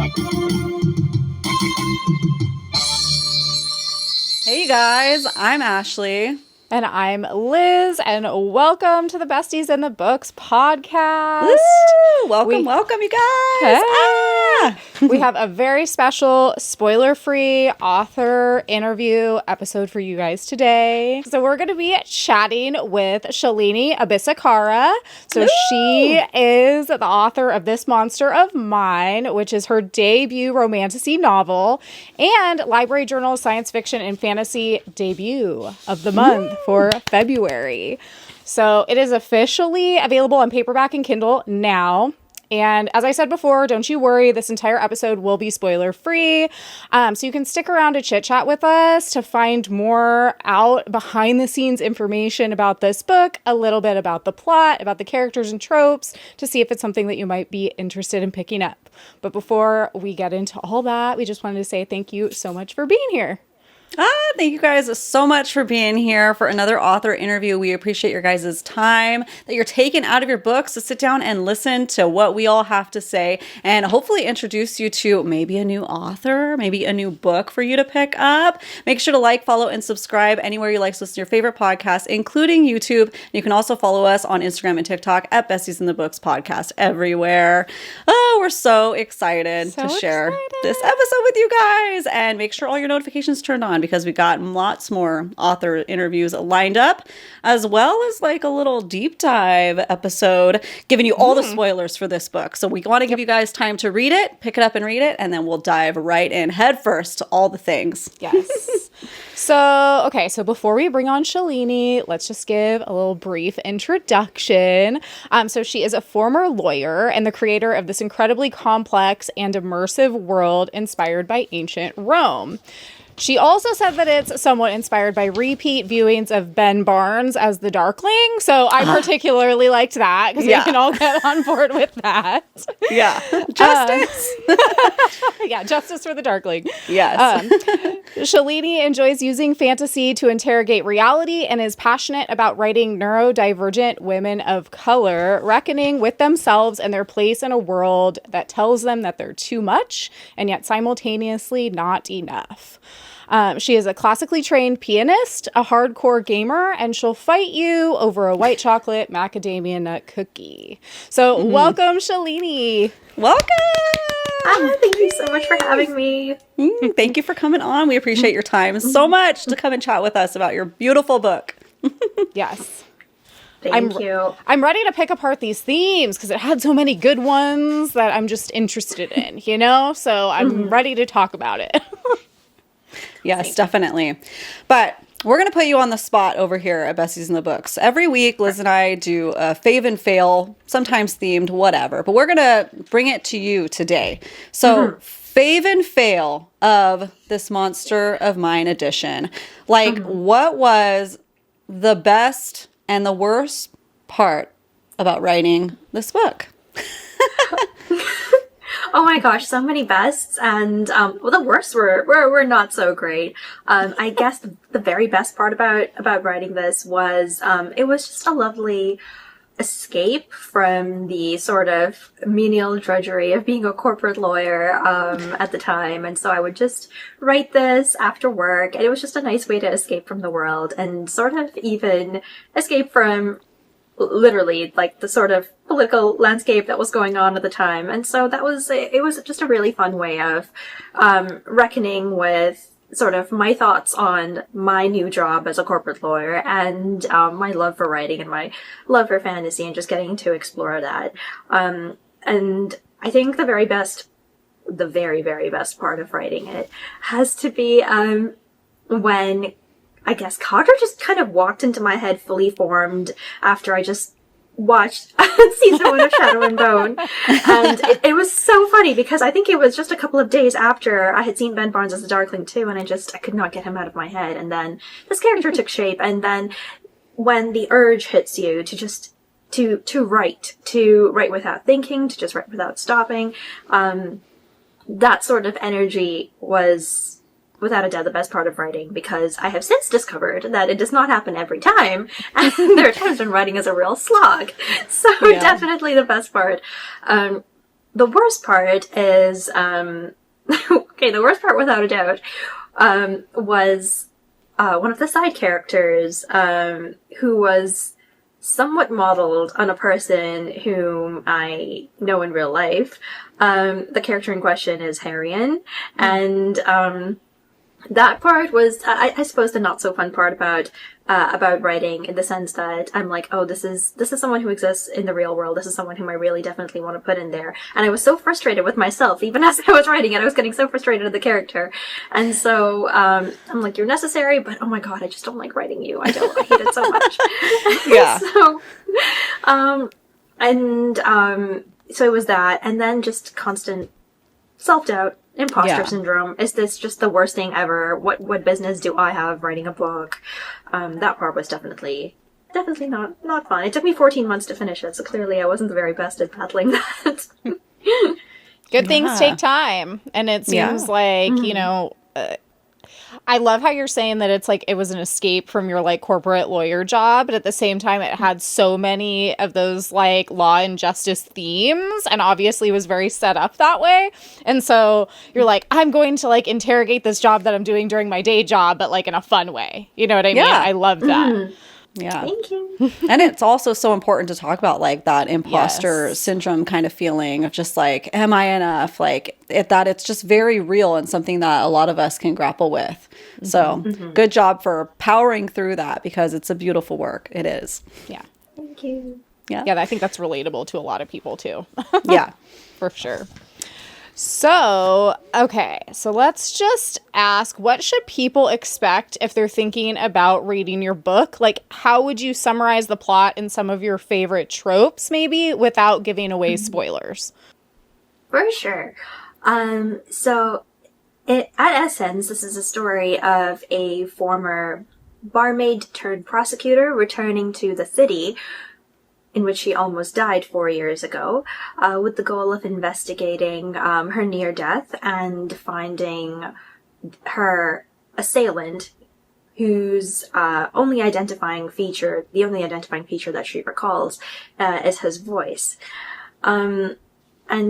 Hey you guys, I'm Ashley. And I'm Liz, and welcome to the Besties in the Books podcast. Woo! Welcome, you guys. Hey. We have a very special spoiler-free author interview episode for you guys today. So we're going to be chatting with Shalini Abeysekara. So Woo! She is the author of This Monster of Mine, which is her debut romantasy novel, and Library Journal science fiction and fantasy debut of the month for February. So it is officially available on paperback and Kindle now. And as I said before, don't you worry, this entire episode will be spoiler free. So you can stick around to chit chat with us to find more out behind the scenes information about this book, a little bit about the plot, about the characters and tropes, to see if it's something that you might be interested in picking up. But before we get into all that, we just wanted to say thank you so much for being here. Thank you guys so much for being here for another author interview. We appreciate your guys' time that you're taking out of your books to sit down and listen to what we all have to say and hopefully introduce you to maybe a new author, maybe a new book for you to pick up. Make sure to like, follow, and subscribe anywhere you like to listen to your favorite podcasts, including YouTube. You can also follow us on Instagram and TikTok at Besties in the Books Podcast everywhere. Oh, we're so excited to share this episode with you guys, and make sure all your notifications turned on, because we got lots more author interviews lined up, as well as like a little deep dive episode giving you all the spoilers for this book. So we want to give you guys time to read it, pick it up and read it, and then we'll dive right in head first to all the things. Yes. So before we bring on Shalini, let's just give a little brief introduction. So she is a former lawyer and the creator of this incredibly complex and immersive world inspired by ancient Rome. She also said that it's somewhat inspired by repeat viewings of Ben Barnes as the Darkling. So I particularly liked that, because we can all get on board with that. Yeah. Justice. Justice for the Darkling. Yes. Shalini enjoys using fantasy to interrogate reality and is passionate about writing neurodivergent women of color, reckoning with themselves and their place in a world that tells them that they're too much and yet simultaneously not enough. She is a classically trained pianist, a hardcore gamer, and she'll fight you over a white chocolate macadamia nut cookie. So welcome, Shalini. Welcome. Thank you so much for having me. Thank you for coming on. We appreciate your time so much to come and chat with us about your beautiful book. Yes. Thank you. I'm ready to pick apart these themes because it had so many good ones that I'm just interested in, you know? So I'm ready to talk about it. Yes, definitely. But we're going to put you on the spot over here at Besties in the Books. Every week, Liz and I do a fave and fail, sometimes themed, whatever. But we're going to bring it to you today. So fave and fail of This Monster of Mine edition. Like, what was the best and the worst part about writing this book? Oh my gosh, so many bests, and the worst were not so great. I guess the very best part about writing this was it was just a lovely escape from the sort of menial drudgery of being a corporate lawyer at the time. And so I would just write this after work, and it was just a nice way to escape from the world and sort of even escape from literally like the sort of political landscape that was going on at the time. And so it was just a really fun way of reckoning with sort of my thoughts on my new job as a corporate lawyer, and my love for writing and my love for fantasy, and just getting to explore that. And I think the very, very best part of writing it has to be when I guess Cotter just kind of walked into my head fully formed after I just watched season 1 of Shadow and Bone. And it was so funny because I think it was just a couple of days after I had seen Ben Barnes as the Darkling too, and I could not get him out of my head. And then this character took shape, and then when the urge hits you to just to write without thinking, to just write without stopping, that sort of energy was without a doubt the best part of writing, because I have since discovered that it does not happen every time, and there are times when writing is a real slog. So definitely the best part. the worst part is, okay, the worst part without a doubt, was one of the side characters, who was somewhat modeled on a person whom I know in real life. The character in question is Harrian, and that part was, I suppose, the not so fun part about writing, in the sense that I'm like, oh, this is someone who exists in the real world. This is someone whom I really definitely want to put in there. And I was so frustrated with myself, even as I was writing it. I was getting so frustrated with the character, and so I'm like, you're necessary, but oh my god, I just don't like writing you. I hate it so much. Yeah. So it was that, and then just constant self-doubt, imposter syndrome. Is this just the worst thing ever? What business do I have writing a book? That part was definitely not fun. It took me 14 months to finish it, so clearly I wasn't the very best at battling that. Good things take time, and it seems like, you know, I love how you're saying that it's like it was an escape from your like corporate lawyer job, but at the same time it had so many of those like law and justice themes, and obviously was very set up that way. And so you're like, I'm going to like interrogate this job that I'm doing during my day job, but like in a fun way. You know what I mean? I love that. Yeah. Thank you. And it's also so important to talk about like that imposter syndrome kind of feeling of just like, am I enough? Like it's just very real and something that a lot of us can grapple with. So good job for powering through that, because it's a beautiful work. It is. Yeah. Thank you. Yeah. Yeah, I think that's relatable to a lot of people too. Yeah. For sure. So, okay, so let's just ask, what should people expect if they're thinking about reading your book? Like, how would you summarize the plot in some of your favorite tropes, maybe, without giving away spoilers? For sure. So, at essence, this is a story of a former barmaid turned prosecutor returning to the city, in which she almost died 4 years ago, with the goal of investigating her near death and finding her assailant, whose only identifying feature that she recalls, is his voice. And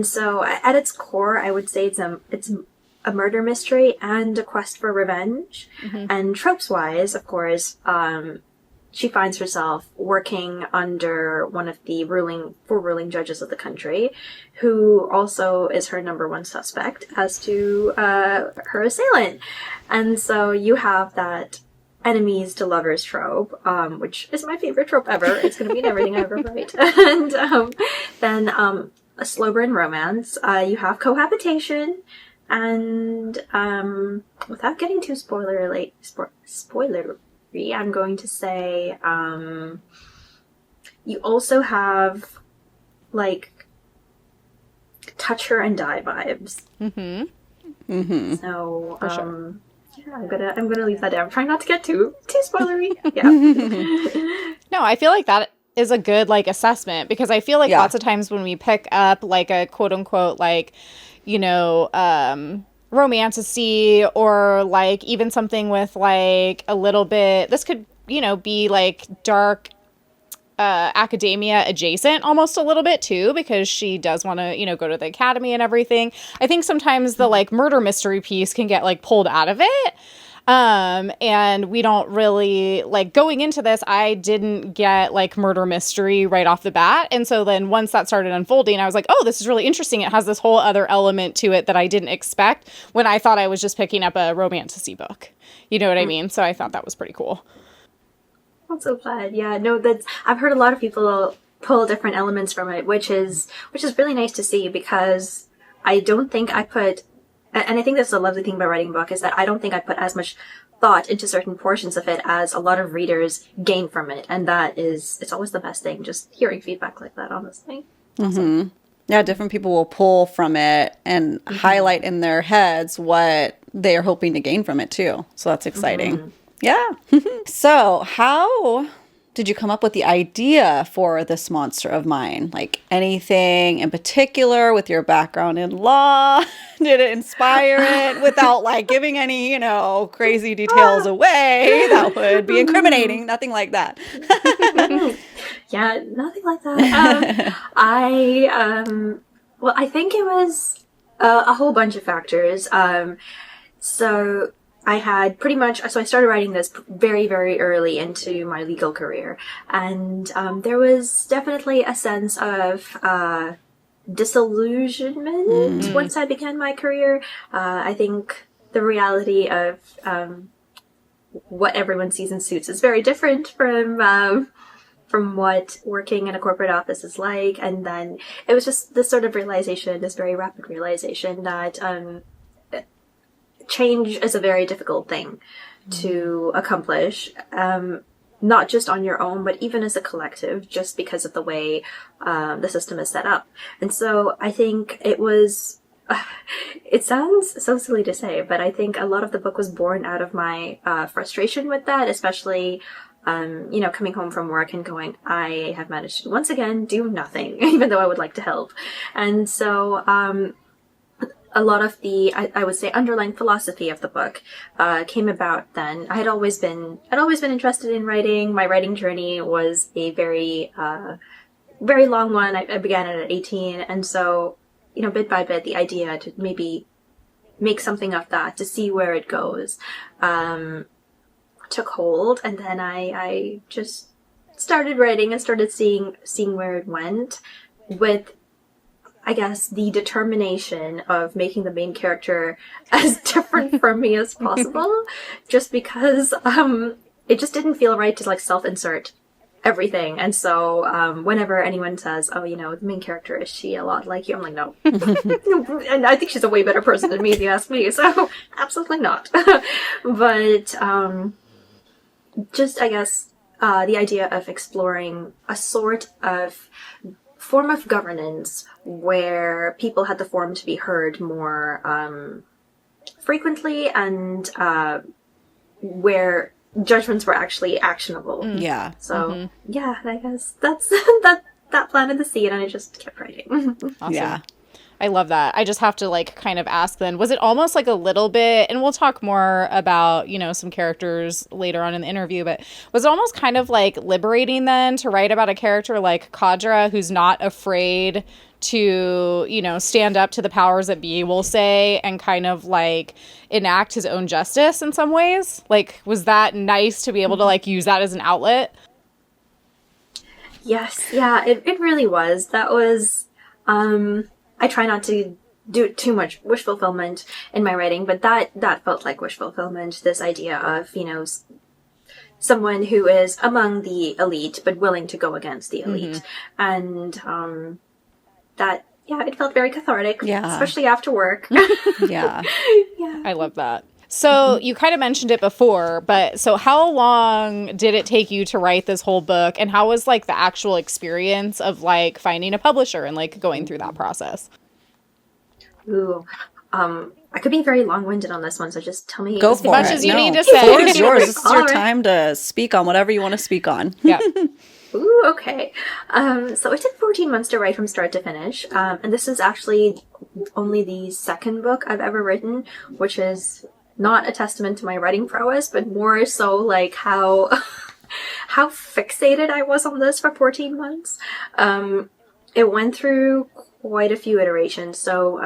so, at its core, I would say it's a murder mystery and a quest for revenge. And tropes-wise, of course, she finds herself working under one of the four ruling judges of the country, who also is her number one suspect as to her assailant. And so you have that enemies to lovers trope, which is my favorite trope ever. It's going to be in everything I ever write. And then a slow burn romance. You have cohabitation. And without getting too spoilery, I'm going to say you also have like touch her and die vibes. So sure. yeah, I'm gonna leave that down. I'm trying not to get too spoilery. Yeah. No, I feel like that is a good like assessment, because I feel like lots of times when we pick up like a quote unquote like, you know, romantasy, or like even something with like a little bit, this could, you know, be like dark academia adjacent almost a little bit too, because she does want to, you know, go to the academy and everything. I think sometimes the like murder mystery piece can get like pulled out of it. And we don't really like going into this. I didn't get like murder mystery right off the bat. And so then once that started unfolding, I was like, oh, this is really interesting. It has this whole other element to it that I didn't expect when I thought I was just picking up a romantasy book. You know what I mean? So I thought that was pretty cool. I'm so glad. Yeah, no, I've heard a lot of people pull different elements from it, which is really nice to see, because I don't think I put, and I think that's the lovely thing about writing a book, is that I don't think I put as much thought into certain portions of it as a lot of readers gain from it. And it's always the best thing, just hearing feedback like that, honestly. Mm-hmm. Yeah, different people will pull from it and highlight in their heads what they are hoping to gain from it too. So that's exciting. Yeah. So how did you come up with the idea for this monster of mine? Like anything in particular with your background in law? Did it inspire it without like giving any, you know, crazy details away? That would be incriminating. Nothing like that. Yeah, nothing like that. Well, I think it was a whole bunch of factors. So I had pretty much, so I started writing this very, very early into my legal career. And there was definitely a sense of disillusionment once I began my career. I think the reality of what everyone sees in Suits is very different from what working in a corporate office is like. And then it was just this sort of realization, this very rapid realization that change is a very difficult thing to accomplish, not just on your own, but even as a collective, just because of the way the system is set up. And so I think it was, it sounds so silly to say, but I think a lot of the book was born out of my frustration with that, especially coming home from work and going, I have managed to once again do nothing, even though I would like to help. And so a lot of the, I would say, underlying philosophy of the book came about then. I'd always been interested in writing. My writing journey was a very long one. I began it at 18, and so, bit by bit, the idea to maybe make something of that, to see where it goes, took hold. And then I just started writing and started seeing where it went, with, I guess, the determination of making the main character as different from me as possible, just because it just didn't feel right to self-insert everything. And so whenever anyone says, oh, the main character, is she a lot like you? I'm like, no. No. And I think she's a way better person than me, if you ask me. So absolutely not. But just, I guess, the idea of exploring a sort of form of governance where people had the form to be heard more frequently, and where judgments were actually actionable. Yeah. So yeah, I guess that's that planted the seed, and I just kept writing. Awesome. Yeah. I love that. I just have to kind of ask then, was it almost like a little bit, and we'll talk more about, some characters later on in the interview, but was it almost kind of liberating then to write about a character like Kadra, who's not afraid to, stand up to the powers that be, we'll say, and kind of enact his own justice in some ways? Was that nice to be able to use that as an outlet? Yes, yeah, it really was. That was, I try not to do too much wish fulfillment in my writing, but that felt like wish fulfillment. This idea of, someone who is among the elite, but willing to go against the elite. And that, yeah, it felt very cathartic, especially after work. Yeah. Yeah. I love that. So you kind of mentioned it before, but so how long did it take you to write this whole book, and how was the actual experience of finding a publisher and going through that process? Ooh, I could be very long-winded on this one, so just tell me Go as for much it. as you No. need to The say. floor is yours. This is your All right. time to speak on whatever you want to speak on. Yeah. Ooh, okay. So it took 14 months to write from start to finish, and this is actually only the second book I've ever written, which is not a testament to my writing prowess, but more so how how fixated I was on this for 14 months. It went through quite a few iterations. So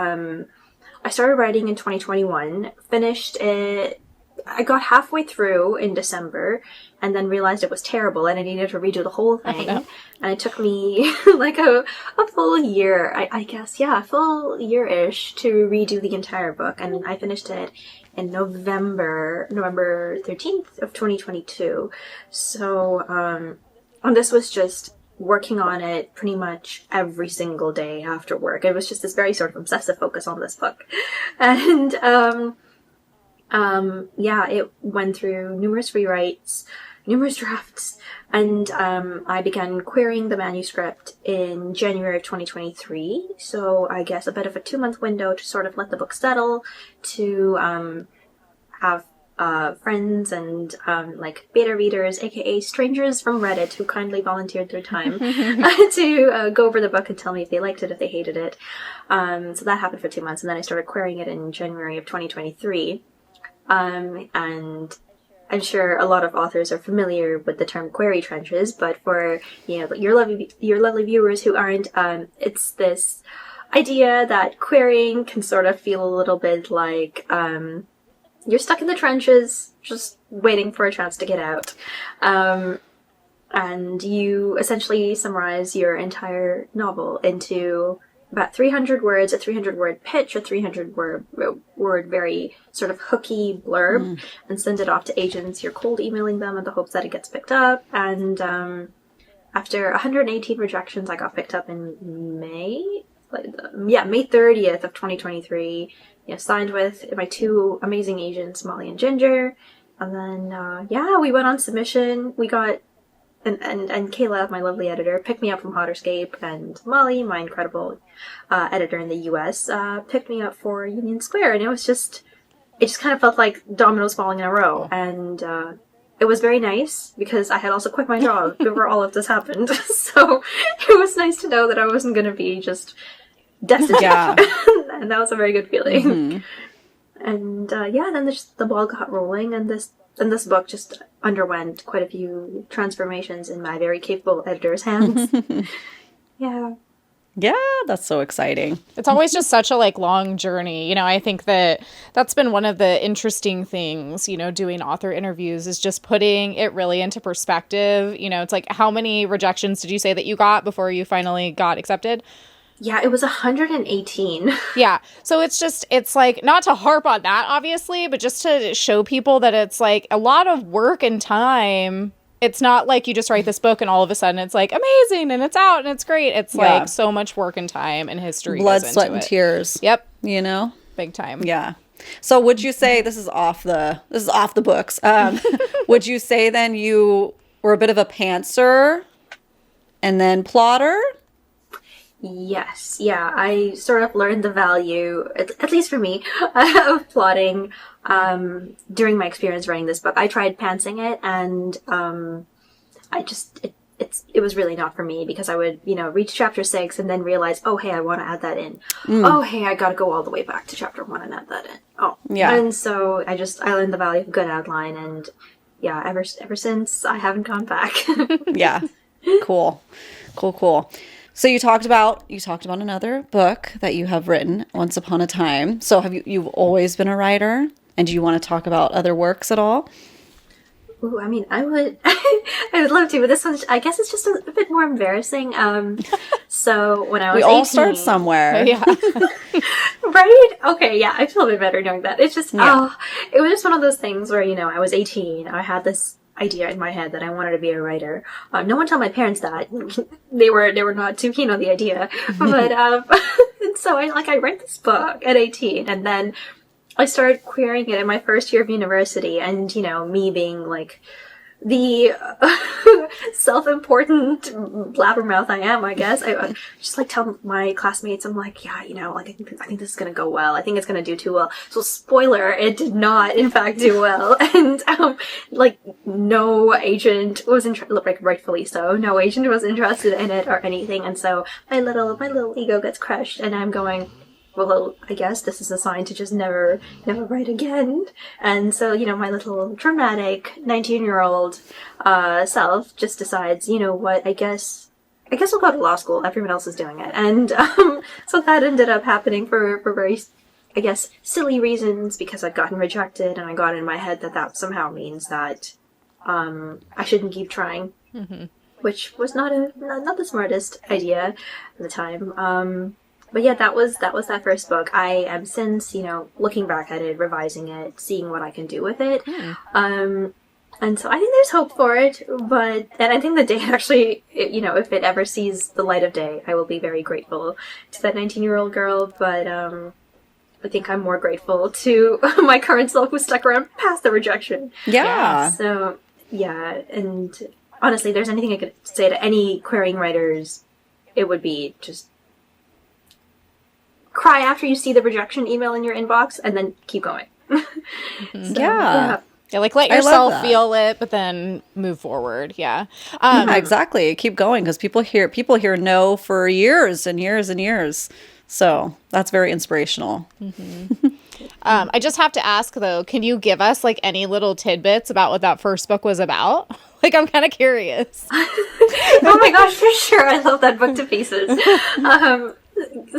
I started writing in 2021, finished it. I got halfway through in December, and then realized it was terrible and I needed to redo the whole thing. And it took me a full year, I guess, a full year-ish to redo the entire book. And I finished it in November 13th of 2022. So, and this was just working on it pretty much every single day after work. It was just this very sort of obsessive focus on this book. And, it went through numerous rewrites, numerous drafts, and I began querying the manuscript in January of 2023. So I guess a bit of a 2-month window to sort of let the book settle, to have friends and beta readers, aka strangers from Reddit, who kindly volunteered their time to go over the book and tell me if they liked it, if they hated it. So that happened for 2 months, and then I started querying it in January of 2023. And I'm sure a lot of authors are familiar with the term query trenches, but for your lovely viewers who aren't, it's this idea that querying can sort of feel a little bit like you're stuck in the trenches, just waiting for a chance to get out. And you essentially summarize your entire novel into about 300 words, a 300-word pitch, a 300-word very sort of hooky blurb, and send it off to agents. You're cold emailing them in the hopes that it gets picked up. And after 118 rejections, I got picked up in May. May 30th of 2023. Signed with my two amazing agents, Molly and Ginger. And then, we went on submission. We got... And Kayla, my lovely editor, picked me up from Hotterscape, and Molly, my incredible editor in the US, picked me up for Union Square, and it just kind of felt like dominoes falling in a row, and it was very nice, because I had also quit my job before all of this happened, so it was nice to know that I wasn't going to be just destitute, and that was a very good feeling. Mm-hmm. And then the ball got rolling, and this book just underwent quite a few transformations in my very capable editor's hands. Yeah. Yeah, that's so exciting. It's always just such a long journey. I think that's been one of the interesting things, doing author interviews is just putting it really into perspective. It's like, how many rejections did you say that you got before you finally got accepted? Yeah, it was 118. Yeah. So it's like, not to harp on that, obviously, but just to show people that it's like a lot of work and time. It's not like you just write this book and all of a sudden it's like amazing and it's out and it's great. It's like so much work and time and history. Blood, goes into sweat, and it. tears. Yep. Big time. Yeah. So would you say, this is off the books. Would you say then you were a bit of a pantser and then plotter? Yes, yeah, I sort of learned the value, at least for me, of plotting during my experience writing this book. I tried pantsing it, and it was really not for me, because I would, reach chapter 6 and then realize, oh, hey, I want to add that in. Oh, hey, I gotta go all the way back to chapter 1 and add that in. Oh, yeah. And so I learned the value of a good outline, and yeah, ever since, I haven't gone back. Yeah. Cool. So you talked about another book that you have written, Once Upon a Time. So you've always been a writer? And do you want to talk about other works at all? Ooh, I mean, I would I would love to, but this one, I guess it's just a bit more embarrassing. So when I was 18... We all start somewhere. Yeah. Right? Okay, yeah, I feel a bit better knowing that. It's just, it was just one of those things where, I was 18, I had this idea in my head that I wanted to be a writer. No one told my parents that. They were not too keen on the idea. But so I read this book at 18, and then I started querying it in my first year of university, and me being like the self-important blabbermouth I am, I guess. I just tell my classmates, I'm like, yeah, I think this is gonna go well. I think it's gonna do too well. So spoiler, it did not, in fact, do well. And no agent was rightfully so. No agent was interested in it or anything. And so my little ego gets crushed, and I'm going, well, I guess this is a sign to just never write again. And so, my little dramatic 19-year-old self just decides, what, I guess we'll go to law school. Everyone else is doing it. And so that ended up happening for very, I guess, silly reasons, because I'd gotten rejected, and I got in my head that somehow means that I shouldn't keep trying, which was not the smartest idea at the time. But yeah, that was that first book. I am since, looking back at it, revising it, seeing what I can do with it. And so I think there's hope for it, and I think the day actually, if it ever sees the light of day, I will be very grateful to that 19-year-old girl, but I think I'm more grateful to my current self who stuck around past the rejection. Yeah. So, yeah, and honestly, if there's anything I could say to any querying writers, it would be just cry after you see the rejection email in your inbox, and then keep going. Yeah, let yourself feel it, but then move forward. Yeah, exactly. Keep going, because people hear no for years and years and years. So that's very inspirational. I just have to ask though, can you give us any little tidbits about what that first book was about? I'm kind of curious. Oh my gosh, for sure. I love that book to pieces.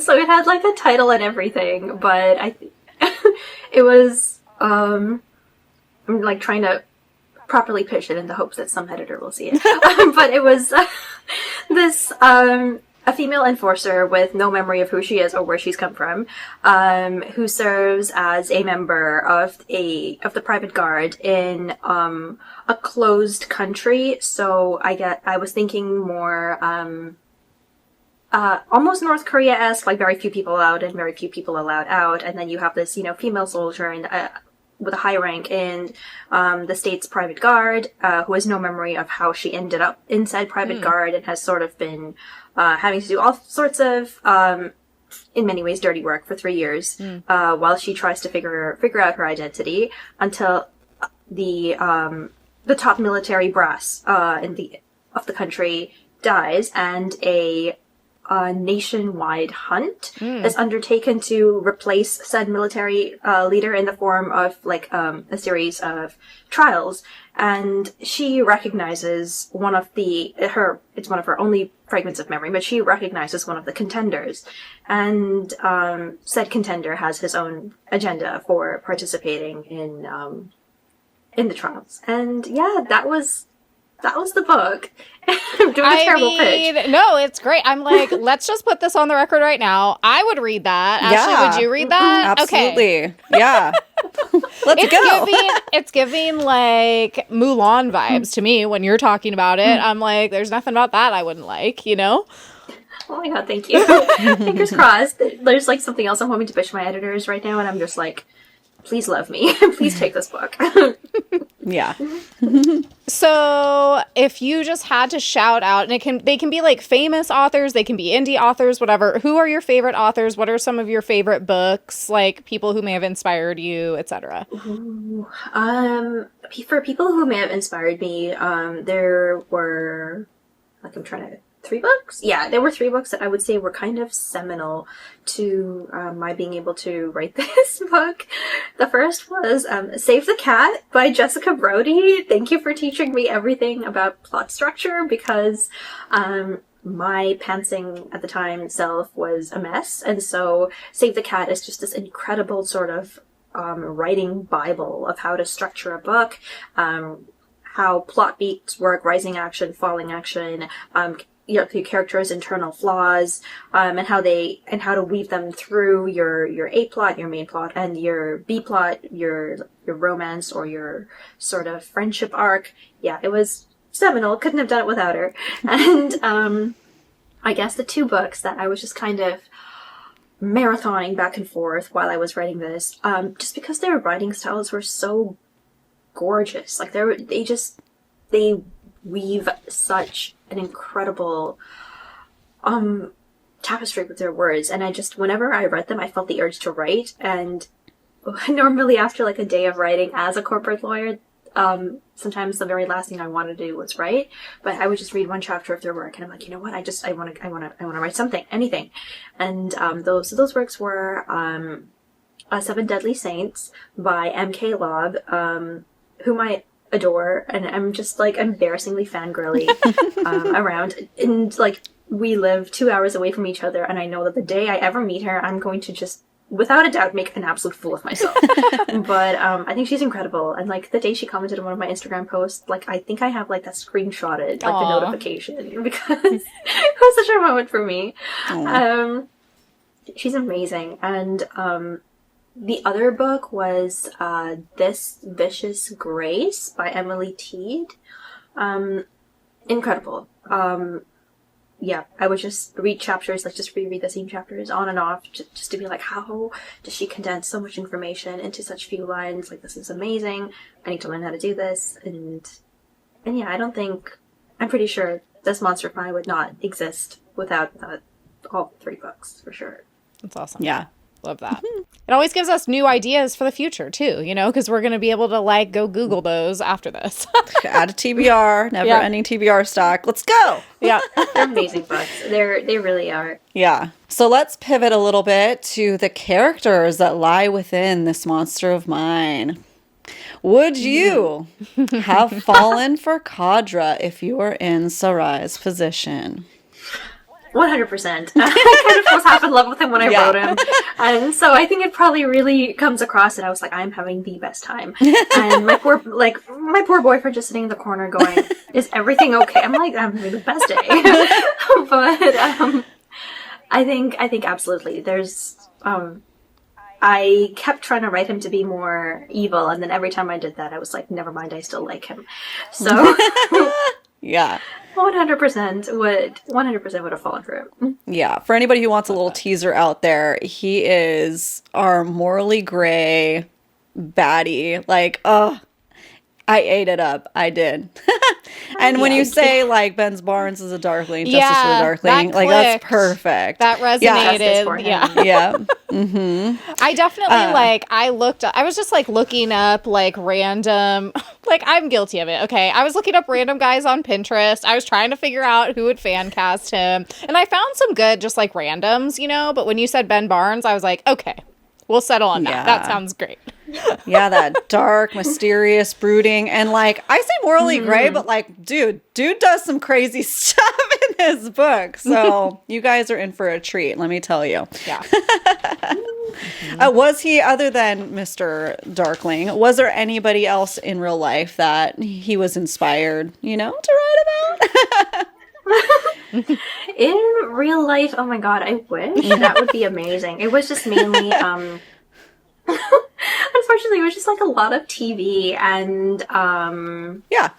So it had like a title and everything, but it was I'm like trying to properly pitch it in the hopes that some editor will see it. But it was this a female enforcer with no memory of who she is or where she's come from, who serves as a member of the private guard in a closed country. So I was thinking more almost North Korea-esque, like very few people allowed in, very few people allowed out, and then you have this, female soldier and with a high rank in the state's private guard, who has no memory of how she ended up inside private guard and has sort of been having to do all sorts of, in many ways, dirty work for 3 years, while she tries to figure out her identity until the top military brass of the country dies, and a nationwide hunt is undertaken to replace said military leader in the form of like a series of trials. And she recognizes it's one of her only fragments of memory, but she recognizes one of the contenders, and said contender has his own agenda for participating in the trials. And yeah, that was the book. I'm doing a terrible pitch. No, it's great. I'm like, let's just put this on the record right now. I would read that. Ashley, would you read that? Absolutely. Okay. Yeah. Let's go. It's giving like Mulan vibes to me when you're talking about it. I'm like, there's nothing about that I wouldn't like, Oh my god, thank you. Fingers crossed. There's like something else I'm hoping to pitch my editors right now, and I'm just like, please love me. Please take this book. Yeah. So if you just had to shout out, and they can be like famous authors, they can be indie authors, whatever. Who are your favorite authors? What are some of your favorite books? Like people who may have inspired you, etc. For people who may have inspired me, there were, like, I'm trying to 3 books? Yeah, there were 3 books that I would say were kind of seminal to my being able to write this book. The first was Save the Cat by Jessica Brody. Thank you for teaching me everything about plot structure, because my pantsing at the time self was a mess, and so Save the Cat is just this incredible sort of writing bible of how to structure a book, how plot beats work, rising action, falling action, the characters' internal flaws, and how to weave them through your A plot, your main plot, and your B plot, your romance or your sort of friendship arc. Yeah, it was seminal. Couldn't have done it without her. And I guess the 2 books that I was just kind of marathoning back and forth while I was writing this, just because their writing styles were so gorgeous. Like they weave such an incredible tapestry with their words, and whenever I read them, I felt the urge to write. And normally after like a day of writing as a corporate lawyer, sometimes the very last thing I wanted to do was write, but I would just read one chapter of their work, and I'm like, you know what, I want to write something, anything. And those works were 7 Deadly Saints by M.K. Lobb, whom I adore, and I'm just like embarrassingly fangirly around, and like we live 2 hours away from each other, and I know that the day I ever meet her, I'm going to just without a doubt make an absolute fool of myself. But I think she's incredible, and like the day she commented on one of my Instagram posts, like I think I have like that screenshotted, like the notification, because it was such a moment for me. She's amazing. And the other book was This Vicious Grace by Emily Teed. Incredible. Yeah, I would just read chapters, like just reread the same chapters on and off, just to be like, how does she condense so much information into such few lines? Like, this is amazing. I need to learn how to do this. And yeah, I'm pretty sure This Monster of Mine would not exist without all 3 books, for sure. That's awesome. Yeah. Love that. It always gives us new ideas for the future too, because we're going to be able to like go Google those after this. Add a TBR, never ending TBR stock. Let's go. Yeah. They're amazing books. They really are. Yeah. So let's pivot a little bit to the characters that lie within This Monster of Mine. Would you have fallen for Kadra if you were in Sarai's position? 100%. I kind of was half in love with him when I Yeah. wrote him. And so I think it probably really comes across that I was like, I'm having the best time. And my poor boyfriend just sitting in the corner going, is everything okay? I'm like, I'm having the best day. But I think absolutely. There's I kept trying to write him to be more evil, and then every time I did that, I was like, never mind, I still like him. So Yeah. 100% would have fallen for him. Yeah. For anybody who wants a little teaser out there, he is our morally gray baddie. Like, oh, I ate it up. I did. And when Yeah. you say like Ben's Barnes is a Darkling, Justice Yeah, for the Darkling, that like that's clicked. perfect. That Justice for resonated. him. Yeah. Yeah. I definitely I was just like looking up like random, like I'm guilty of it. Okay. I was looking up random guys on Pinterest. I was trying to figure out who would fan cast him. And I found some good, just like randoms, you know, but when you said Ben Barnes, I was like, okay, we'll settle on that. Yeah. That sounds great. Yeah, that dark, mysterious, brooding, and like I say morally gray, but like, dude does some crazy stuff in his book. So you guys are in for a treat, let me tell you. Yeah. Was he, other than Mr. Darkling, was there anybody else in real life that he was inspired, to write about? In real life, oh my god, I wish. That would be amazing. It was just mainly, unfortunately, it was just like a lot of TV and, Yeah.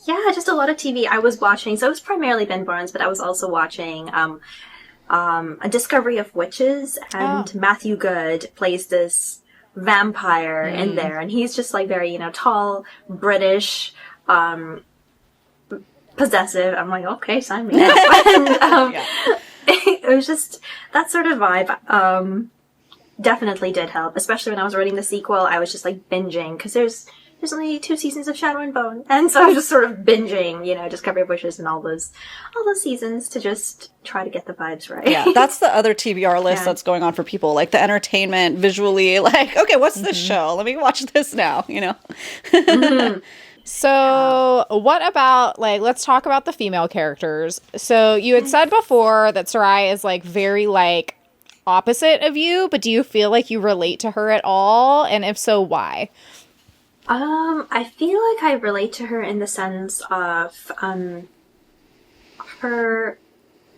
yeah, just a lot of TV I was watching. So it was primarily Ben Barnes, but I was also watching, A Discovery of Witches, and Matthew Good plays this vampire in there, and he's just like very, tall, British, possessive. I'm like, okay, sign me up. And, it was just that sort of vibe. Definitely did help, especially when I was writing the sequel. I was just like binging because there's only 2 seasons of Shadow and Bone, and so I was just sort of binging, Discovery of Wishes and all those seasons to just try to get the vibes right. Yeah, that's the other TBR list that's going on for people, like the entertainment, visually, like, okay, what's this show? Let me watch this now, So what about, like, let's talk about the female characters. So you had said before that Sarai is like very like opposite of you, but do you feel like you relate to her at all? And if so, why? I feel like I relate to her in the sense of her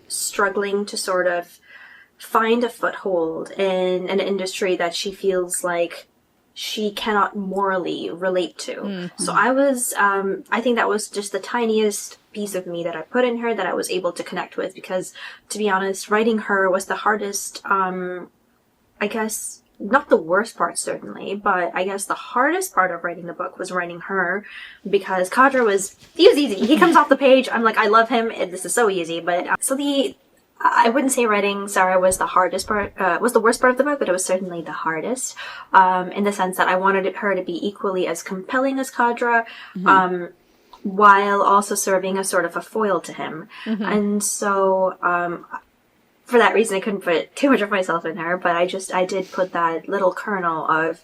struggling to sort of find a foothold in an industry that she feels like she cannot morally relate to. Mm-hmm. So I think that was just the tiniest piece of me that I put in her that I was able to connect with, because to be honest, writing her was the hardest, I guess, not the worst part certainly, but I guess the hardest part of writing the book was writing her, because Kadra was easy. He comes off the page, I'm like, I love him, this is so easy, but I wouldn't say writing Sarah was the hardest part, was the worst part of the book, but it was certainly the hardest, in the sense that I wanted her to be equally as compelling as Kadra, while also serving as sort of a foil to him. And so, for that reason, I couldn't put too much of myself in her, but I did put that little kernel of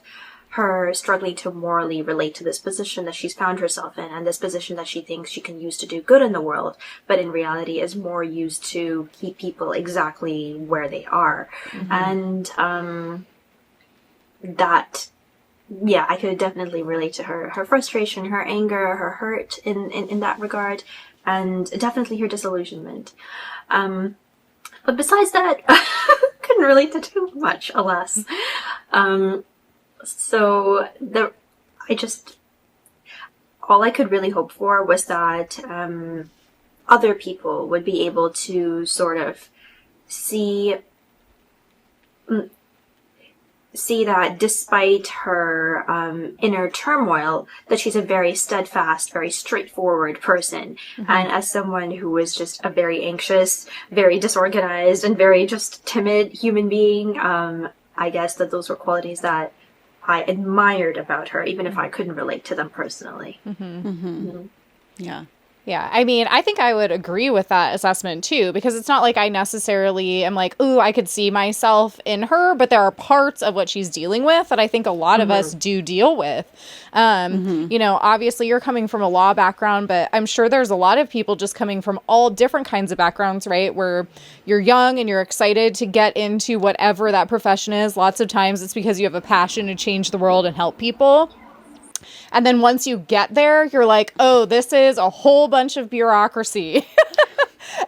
her struggling to morally relate to this position that she's found herself in, and this position that she thinks she can use to do good in the world, but in reality is more used to keep people exactly where they are. And that, yeah, I could definitely relate to her frustration, her anger, her hurt in that regard, and definitely her disillusionment. But besides that, couldn't relate to too much, alas. So all I could really hope for was that other people would be able to sort of see that despite her inner turmoil, that she's a very steadfast, very straightforward person. And as someone who was just a very anxious, very disorganized, and very just timid human being, I guess that those were qualities that I admired about her, even if I couldn't relate to them personally. Yeah. Yeah, I mean, I think I would agree with that assessment too, because it's not like I necessarily am like, ooh, I could see myself in her, but there are parts of what she's dealing with that I think a lot of us do deal with. You know, obviously you're coming from a law background, but I'm sure there's a lot of people just coming from all different kinds of backgrounds, right? Where you're young and you're excited to get into whatever that profession is. Lots of times it's because you have a passion to change the world and help people. And then once you get there, you're like, oh, this is a whole bunch of bureaucracy.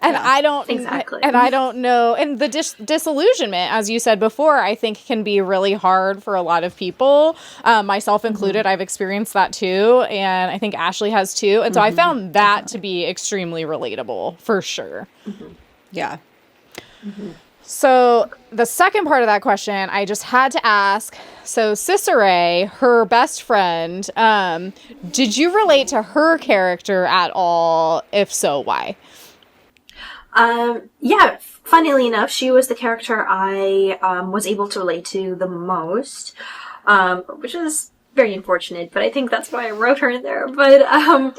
And I don't know. And the disillusionment, as you said before, I think can be really hard for a lot of people, myself included. I've experienced that too. And I think Ashley has too. And so I found that to be extremely relatable for sure. Yeah. So the second part of that question, I just had to ask. So Cicere, her best friend, did you relate to her character at all? If so, why? Yeah, funnily enough, she was the character I was able to relate to the most, which is very unfortunate, but I think that's why I wrote her in there. But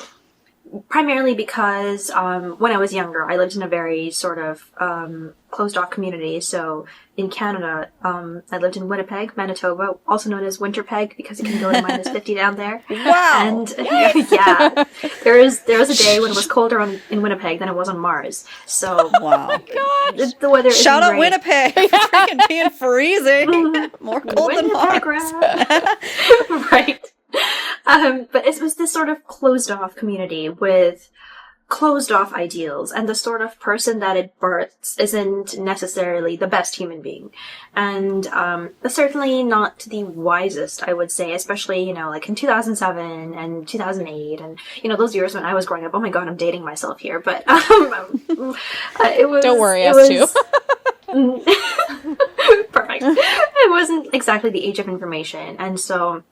primarily because when I was younger, I lived in a very sort of closed-off community. So in Canada, I lived in Winnipeg, Manitoba, also known as Winterpeg because it can go to minus 50 down there. Wow! And yeah, there was a day when it was colder in Winnipeg than it was on Mars. So wow, the weather. Shout out great. Winnipeg for freaking being freezing, more cold than Mars. Right. But it was this sort of closed-off community with closed-off ideals, and the sort of person that it births isn't necessarily the best human being. And certainly not the wisest, I would say, especially, you know, like in 2007 and 2008, and, you know, those years when I was growing up. Oh my god, I'm dating myself here, but it was... Don't worry, us too. Perfect. It wasn't exactly the age of information, and so...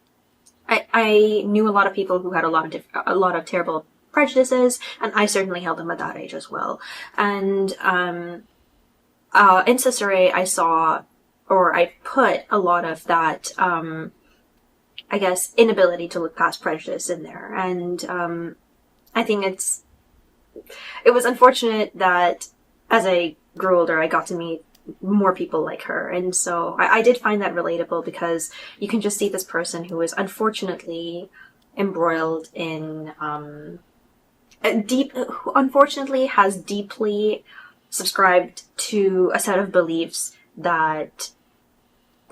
I knew a lot of people who had a lot of terrible prejudices, and I certainly held them at that age as well. And in Cicere, I put a lot of that, I guess, inability to look past prejudice in there. And I think it was unfortunate that as I grew older, I got to meet more people like her. And so I did find that relatable because you can just see this person who is unfortunately embroiled in, who unfortunately has deeply subscribed to a set of beliefs that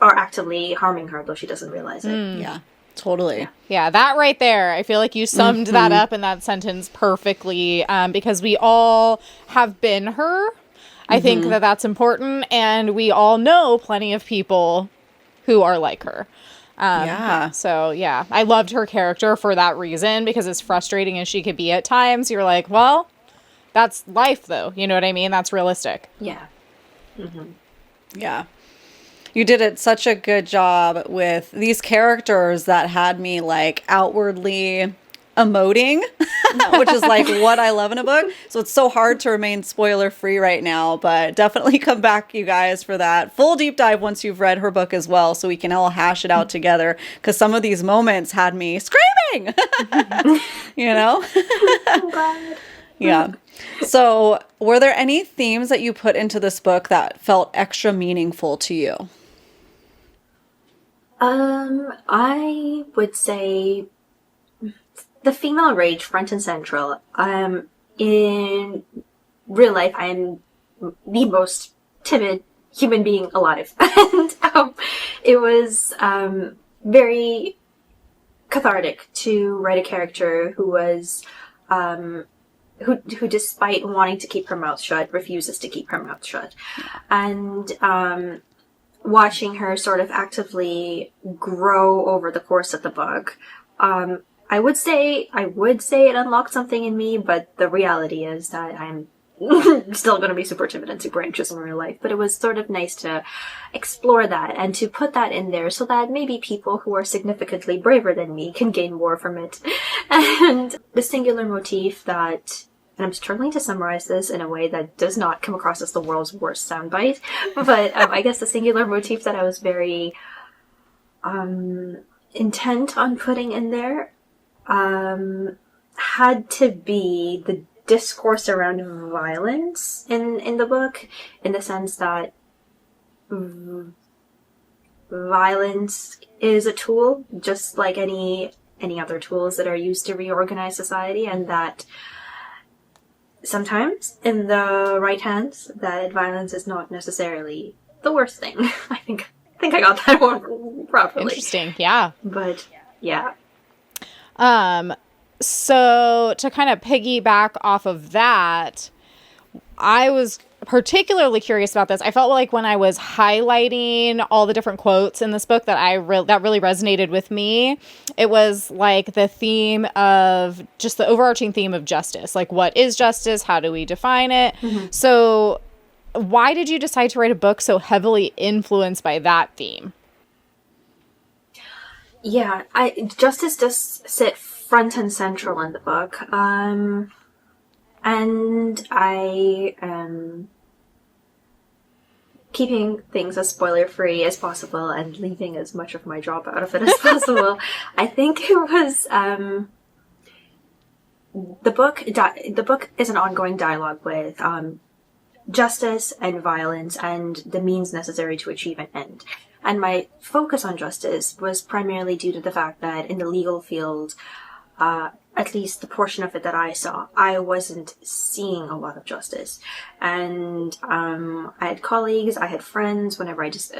are actively harming her, though she doesn't realize it. Yeah, totally. Yeah, that right there. I feel like you summed that up in that sentence perfectly, because we all have been her. I think that that's important, and we all know plenty of people who are like her. Yeah. So, yeah, I loved her character for that reason, because as frustrating as she could be at times, you're like, well, that's life, though. You know what I mean? That's realistic. Yeah. Yeah. You did it such a good job with these characters that had me, like, outwardly emoting, which is like what I love in a book. So it's so hard to remain spoiler free right now, but definitely come back, you guys, for that full deep dive once you've read her book as well, so we can all hash it out together, because some of these moments had me screaming. You know? I'm glad. Yeah. So were there any themes that you put into this book that felt extra meaningful to you? I would say the female rage front and central. In real life, I am the most timid human being alive. And it was very cathartic to write a character who was who despite wanting to keep her mouth shut, refuses to keep her mouth shut. And watching her sort of actively grow over the course of the book, I would say it unlocked something in me, but the reality is that I'm still going to be super timid and super anxious in real life. But it was sort of nice to explore that and to put that in there so that maybe people who are significantly braver than me can gain more from it. And the singular motif that, and I'm struggling to summarize this in a way that does not come across as the world's worst soundbite, but I guess the singular motif that I was very intent on putting in there had to be the discourse around violence in the book, in the sense that violence is a tool, just like any other tools that are used to reorganize society, and that sometimes in the right hands, that violence is not necessarily the worst thing. I think I got that one properly. Interesting. Yeah. But yeah. So to kind of piggyback off of that, I was particularly curious about this. I felt like when I was highlighting all the different quotes in this book that that really resonated with me, it was like the theme of just the overarching theme of justice. Like, what is justice? How do we define it? Mm-hmm. So why did you decide to write a book so heavily influenced by that theme? Yeah, justice does sit front and central in the book. And I am keeping things as spoiler-free as possible and leaving as much of my job out of it as possible. I think it was the book is an ongoing dialogue with justice and violence and the means necessary to achieve an end. And my focus on justice was primarily due to the fact that in the legal field, at least the portion of it that I saw, I wasn't seeing a lot of justice. And I had colleagues, I had friends, whenever I just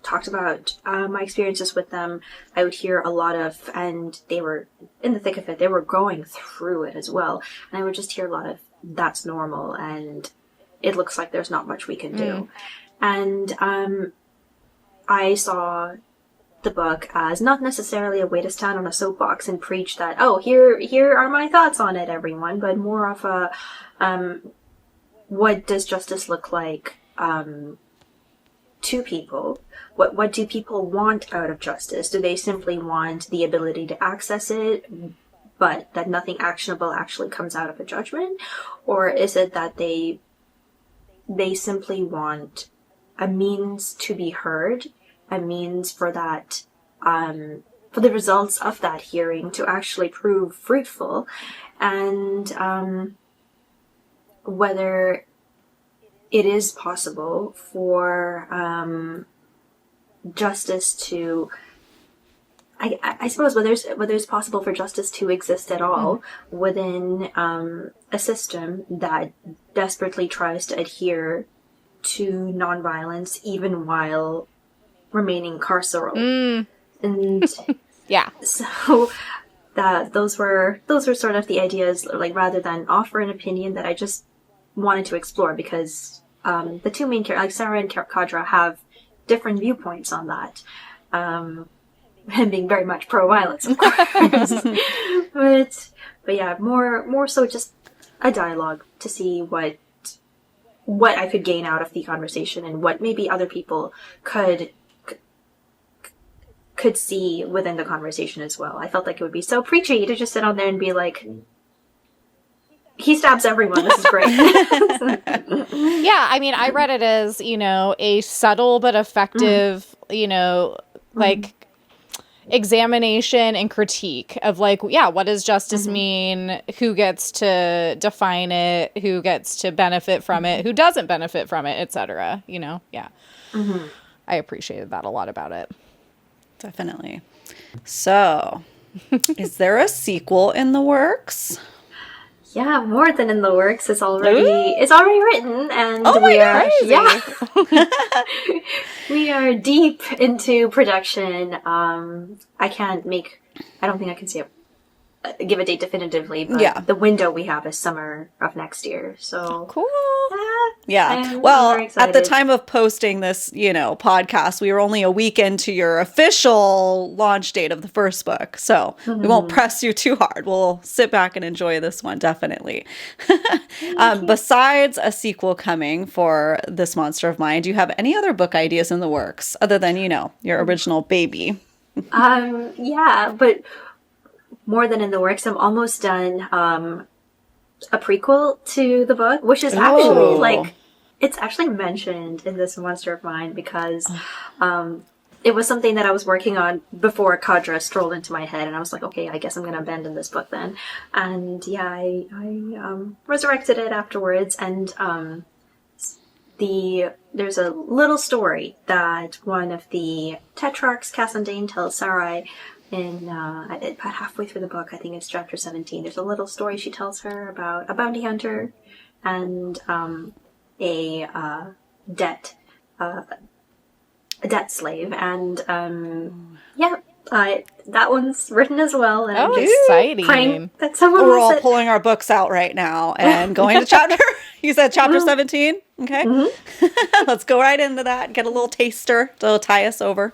talked about my experiences with them, I would hear a lot of, and they were in the thick of it, they were going through it as well. And I would just hear a lot of, that's normal, and it looks like there's not much we can do. And I saw the book as not necessarily a way to stand on a soapbox and preach that, oh, here are my thoughts on it, everyone, but more of a, what does justice look like to people? What do people want out of justice? Do they simply want the ability to access it, but that nothing actionable actually comes out of a judgment? Or is it that they simply want a means to be heard, a means for that, for the results of that hearing to actually prove fruitful, and whether it is possible for justice to, I suppose whether it's possible for justice to exist at all within a system that desperately tries to adhere to nonviolence even while remaining carceral. And yeah, so those were sort of the ideas, like, rather than offer an opinion, that I just wanted to explore, because the two main characters, like Sarah and Kadra, have different viewpoints on that. And being very much pro-violence, of course. but yeah, more so just a dialogue to see what I could gain out of the conversation, and what maybe other people could see within the conversation as well. I felt like it would be so preachy to just sit on there and be like, he stabs everyone, this is great. Yeah, I mean, I read it as, a subtle but effective, like, examination and critique of, like, yeah, what does justice mean? Who gets to define it? Who gets to benefit from it? Who doesn't benefit from it, etc. Yeah. I appreciated that a lot about it. Definitely. So, is there a sequel in the works? Yeah, more than in the works. It's already written, and we are deep into production. I don't think I can give a date definitively, but the window we have is summer of next year. So cool. Yeah. Well, at the time of posting this, podcast, we were only a week into your official launch date of the first book. So we won't press you too hard. We'll sit back and enjoy this one, definitely. Besides a sequel coming for This Monster of Mine, do you have any other book ideas in the works other than, your original baby? Yeah, but more than in the works, I'm almost done a prequel to the book, which is actually it's actually mentioned in This Monster of Mine, because it was something that I was working on before Kadra strolled into my head, and I was like, okay, I guess I'm going to abandon this book then. And yeah, I resurrected it afterwards, and there's a little story that one of the Tetrarchs, Cassandane, tells Sarai in about halfway through the book. I think it's chapter 17. There's a little story she tells her about a bounty hunter and a debt slave, and that one's written as well. And Oh, I'm just exciting! praying that someone We're will all sit. pulling our books out right now and going to chapter. You said chapter 17? Okay. Let's go right into that. Get a little taster to tie us over.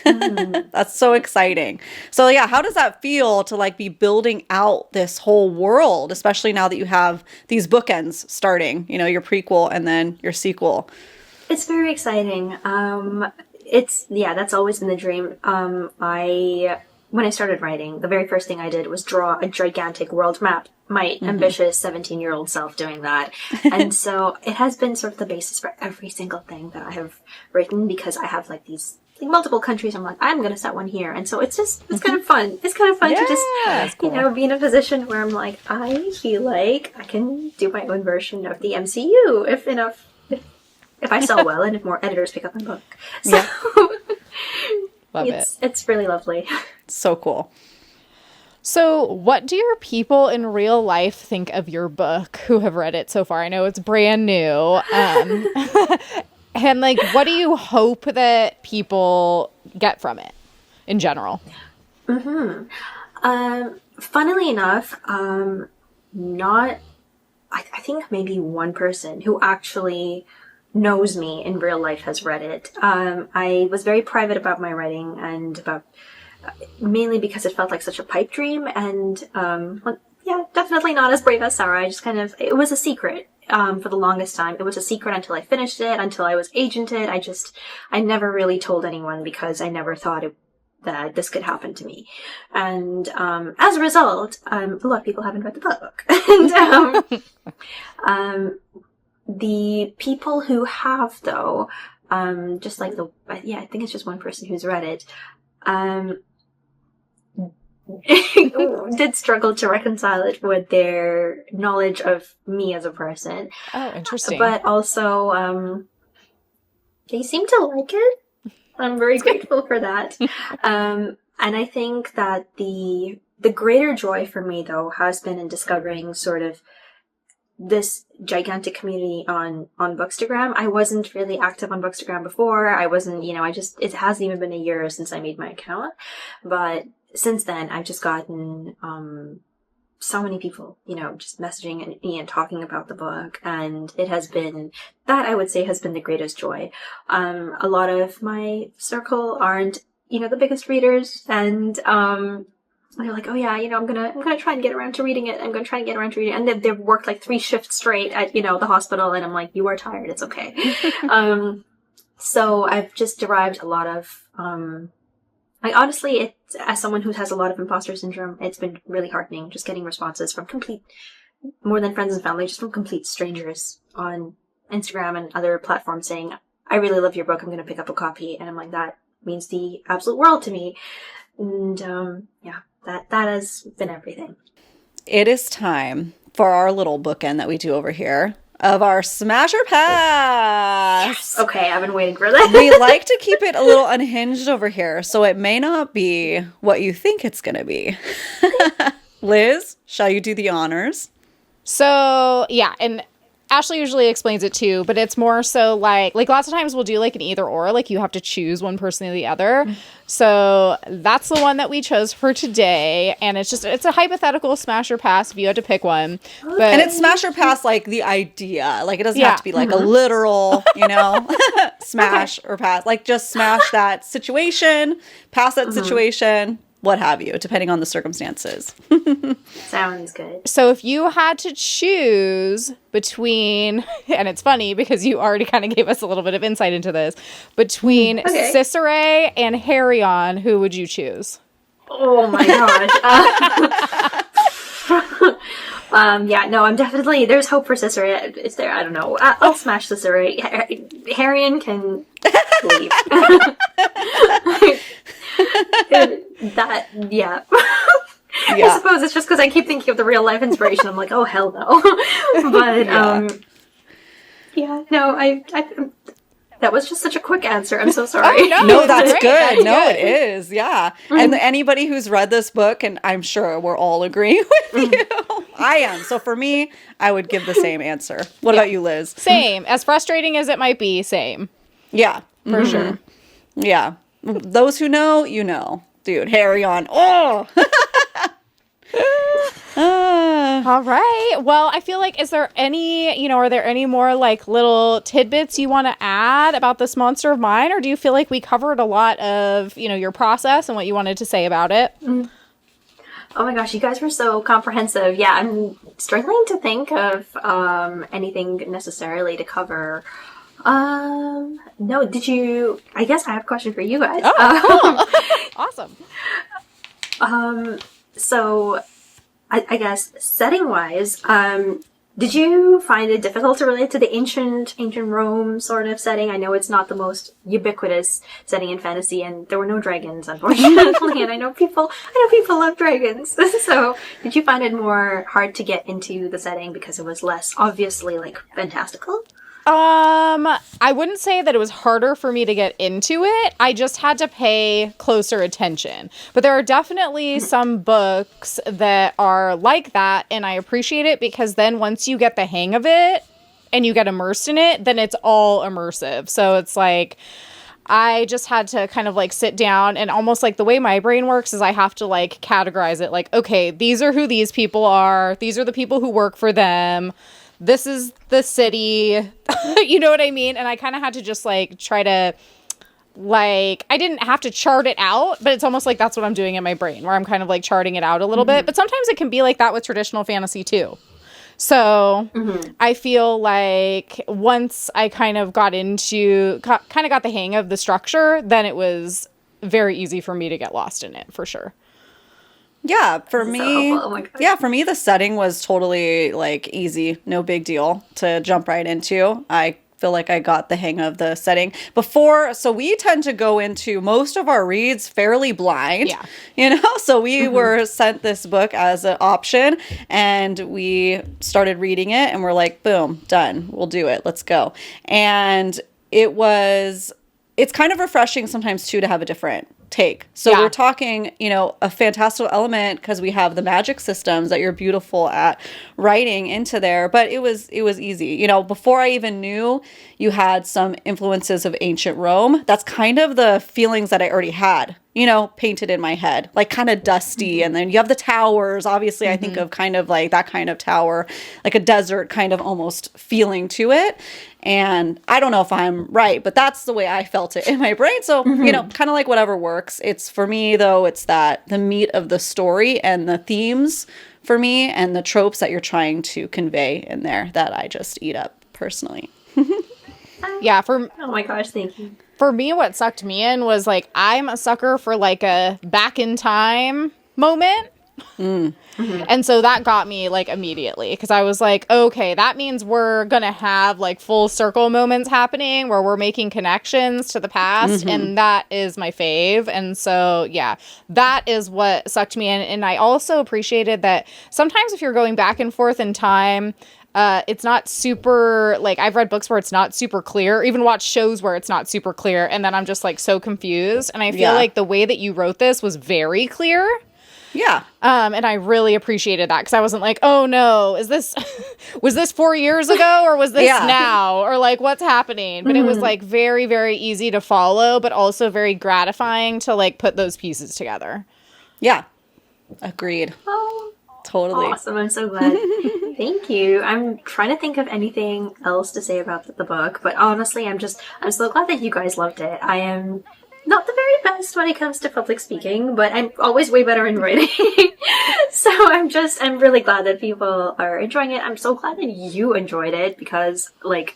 That's so exciting. So yeah, how does that feel to like be building out this whole world, especially now that you have these bookends starting, you know, your prequel and then your sequel? It's very exciting. That's always been the dream. When I started writing, the very first thing I did was draw a gigantic world map. My ambitious 17-year-old self doing that. And so it has been sort of the basis for every single thing that I have written, because I have like these multiple countries. I'm like, I'm going to set one here. And so it's kind of fun. It's kind of fun to just, cool. Be in a position where I'm like, I feel like I can do my own version of the MCU if I sell well and if more editors pick up my book. So Love it's really lovely. So cool. So what do your people in real life think of your book who have read it so far? I know it's brand new. And like, what do you hope that people get from it in general? Funnily enough, I think maybe one person who actually knows me in real life has read it. I was very private about my writing, and about mainly because it felt like such a pipe dream, and definitely not as brave as Sarah. It was a secret for the longest time. It was a secret until I finished it, until I was agented. I never really told anyone because I never thought that this could happen to me. And as a result, a lot of people haven't read the book. And the people who have, though, I think it's just one person who's read it, did struggle to reconcile it with their knowledge of me as a person. Oh, interesting. But also, they seem to like it. I'm very grateful for that. And I think that the greater joy for me, though, has been in discovering sort of this gigantic community on Bookstagram. I wasn't really active on Bookstagram before. I wasn't, it hasn't even been a year since I made my account. But since then, I've just gotten so many people, just messaging me and talking about the book. And it has been, that I would say has been the greatest joy. A lot of my circle aren't, the biggest readers. And they're like, oh yeah, I'm gonna try and get around to reading it. I'm gonna try and get around to reading it. And they've worked like 3 shifts straight at, the hospital. And I'm like, you are tired. It's okay. So I've just derived a lot of, honestly, as someone who has a lot of imposter syndrome, it's been really heartening just getting responses from more than friends and family, just from complete strangers on Instagram and other platforms saying, I really love your book. I'm gonna pick up a copy. And I'm like, that means the absolute world to me. And, that has been everything. It is time for our little bookend that we do over here of our Smash or Pass. Yes. Okay, I've been waiting for that. We like to keep it a little unhinged over here, so it may not be what you think it's going to be. Liz, shall you do the honors? So, yeah, and Ashley usually explains it too, but it's more so like lots of times we'll do like an either or, like you have to choose one person or the other. So that's the one that we chose for today. And it's a hypothetical smash or pass if you had to pick one. But, and it's smash or pass, like the idea. Like it doesn't have to be like a literal, smash or pass. Like just smash that situation, pass that situation, what have you, depending on the circumstances. Sounds good. So if you had to choose between, and it's funny because you already kind of gave us a little bit of insight into this, between Cicere and Harion, who would you choose? Oh my gosh. I'm definitely, there's hope for Cicere. Is there? I don't know. I'll smash Cicere. Harion can leave. Yeah. Yeah. I suppose it's just because I keep thinking of the real life inspiration. I'm like, oh hell no. But yeah, no, I that was just such a quick answer. I'm so sorry. Oh, no. No, that's Great. good. That's No, good. it is. Yeah. And anybody who's read this book, and I'm sure we're all agreeing with you. I am. So for me, I would give the same answer. What about you, Liz? Same. As frustrating as it might be, same. Yeah. For sure. Yeah. Those who know, you know. Dude, Harry on. Oh! All right. Well, I feel like, is there any, are there any more like little tidbits you want to add about this monster of mine? Or do you feel like we covered a lot of, your process and what you wanted to say about it? Oh my gosh, you guys were so comprehensive. Yeah, I'm struggling to think of anything necessarily to cover. No, I guess I have a question for you guys. Oh, cool. Awesome. So I guess setting-wise, did you find it difficult to relate to the ancient Rome sort of setting? I know it's not the most ubiquitous setting in fantasy, and there were no dragons, unfortunately. And I know people love dragons. So did you find it more hard to get into the setting because it was less obviously like fantastical? I wouldn't say that it was harder for me to get into it. I just had to pay closer attention. But there are definitely some books that are like that, and I appreciate it because then once you get the hang of it and you get immersed in it, then it's all immersive. So it's like, I just had to kind of like sit down, and almost like the way my brain works is I have to like categorize it. Like, okay, these are who these people are. These are the people who work for them. This is the city, you know what I mean? And I kind of had to just like try to like, I didn't have to chart it out, but it's almost like that's what I'm doing in my brain, where I'm kind of like charting it out a little bit. But sometimes it can be like that with traditional fantasy too. So I feel like once I kind of got got the hang of the structure, then it was very easy for me to get lost in it, for sure. Yeah, for me, Oh my God. for me, the setting was totally like easy, no big deal to jump right into. I feel like I got the hang of the setting before. So we tend to go into most of our reads fairly blind, so we were sent this book as an option, and we started reading it, and we're like, boom, done. We'll do it. Let's go. And it's kind of refreshing sometimes too to have a different take. So we're talking, a fantastical element because we have the magic systems that you're beautiful at writing into there, but it was easy. Before I even knew you had some influences of ancient Rome, that's kind of the feelings that I already had, painted in my head, like kind of dusty. And then you have the towers. Obviously, I think of kind of like that kind of tower, like a desert kind of almost feeling to it. And I don't know if I'm right, but that's the way I felt it in my brain. So, kind of like whatever works. It's for me, though, it's that the meat of the story and the themes for me and the tropes that you're trying to convey in there that I just eat up personally. Yeah. Oh my gosh, thank you. For me, what sucked me in was like, I'm a sucker for like a back in time moment. And so that got me like immediately, because I was like, okay, that means we're gonna have like full circle moments happening where we're making connections to the past, and that is my fave. And so yeah, that is what sucked me in. And I also appreciated that sometimes if you're going back and forth in time, it's not super, like, I've read books where it's not super clear, even watched shows where it's not super clear, and then I'm just like so confused. And I feel like the way that you wrote this was very clear. Yeah. And I really appreciated that, because I wasn't like, oh no, was this 4 years ago, or was this now, or like what's happening? But it was like very, very easy to follow, but also very gratifying to like put those pieces together. Yeah. Agreed. Oh, totally. Awesome. I'm so glad. Thank you. I'm trying to think of anything else to say about the book, but honestly, I'm so glad that you guys loved it. I am not the very best when it comes to public speaking, but I'm always way better in writing. So I'm really glad that people are enjoying it. I'm so glad that you enjoyed it, because like,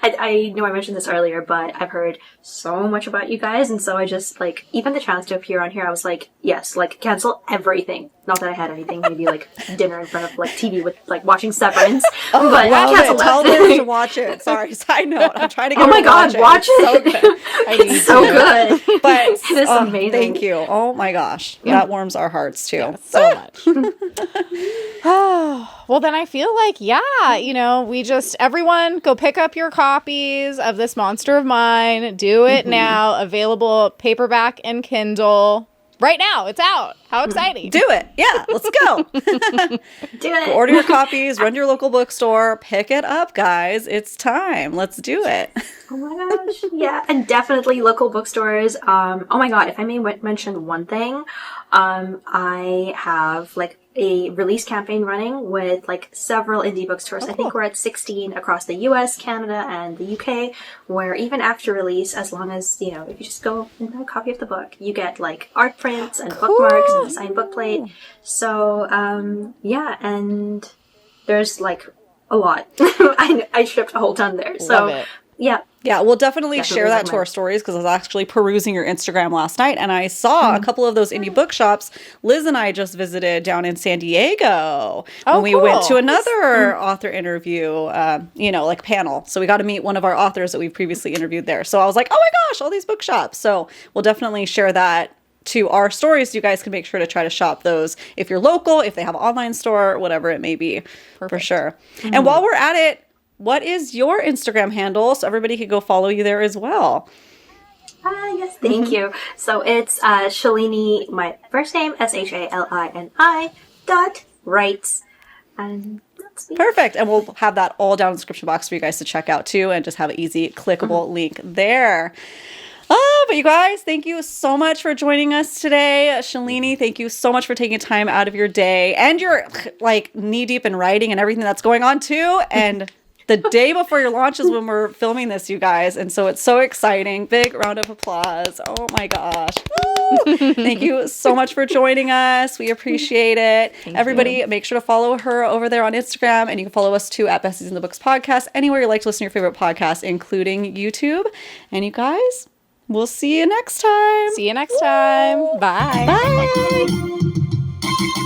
I know I mentioned this earlier, but I've heard so much about you guys, and so I just, like, even the chance to appear on here, I was like, yes, like, cancel everything. Not that I had anything, maybe, like, dinner in front of, like, TV with, like, watching Severance. Oh, but cancel tell them to watch it. Sorry, side note. I'm trying to get Oh my god, watch it! So good. It's so good. But it is amazing. Thank you. Oh my gosh. That warms our hearts too. Yeah, so much. Well, then I feel like, yeah, you know, everyone go pick up your copies of This Monster of Mine. Do it now. Available paperback and Kindle. Right now, it's out. How exciting. Do it. Yeah, let's go. Do it. Go order your copies, run to your local bookstore, pick it up, guys. It's time. Let's do it. Oh my gosh. Yeah, and definitely local bookstores. Oh my god, if I may mention one thing, I have like a release campaign running with like several indie bookstores. I think we're at 16 across the US, Canada, and the UK, where even after release, as long as, you know, if you just go and buy a copy of the book, you get like art prints and bookmarks and a signed book plate. So, yeah, and there's like a lot. I shipped a whole ton there. Love it. Yeah. Yeah, we'll definitely share that to our stories because I was actually perusing your Instagram last night and I saw a couple of those indie bookshops. Liz and I just visited down in San Diego when we went to another author interview, you know, like panel. So we got to meet one of our authors that we previously interviewed there. So I was like, oh my gosh, all these bookshops. So we'll definitely share that to our stories. So you guys can make sure to try to shop those if you're local, if they have an online store, whatever it may be. Perfect. For sure. And while we're at it, what is your Instagram handle so everybody can go follow you there as well? Yes, thank you. So it's Shalini, my first name, SHALINI .writes. And that's me. Perfect. And we'll have that all down in the description box for you guys to check out too and just have an easy clickable link there. But you guys, thank you so much for joining us today. Shalini, thank you so much for taking time out of your day. And you're like knee deep in writing and everything that's going on too. And the day before your launch is when we're filming this, you guys. And so it's so exciting. Big round of applause. Oh my gosh. Woo! Thank you so much for joining us. We appreciate it. Everybody, make sure to follow her over there on Instagram. And you can follow us too at Besties in the Books podcast, anywhere you like to listen to your favorite podcast, including YouTube. And you guys, we'll see you next time. See you next time. Bye. Bye.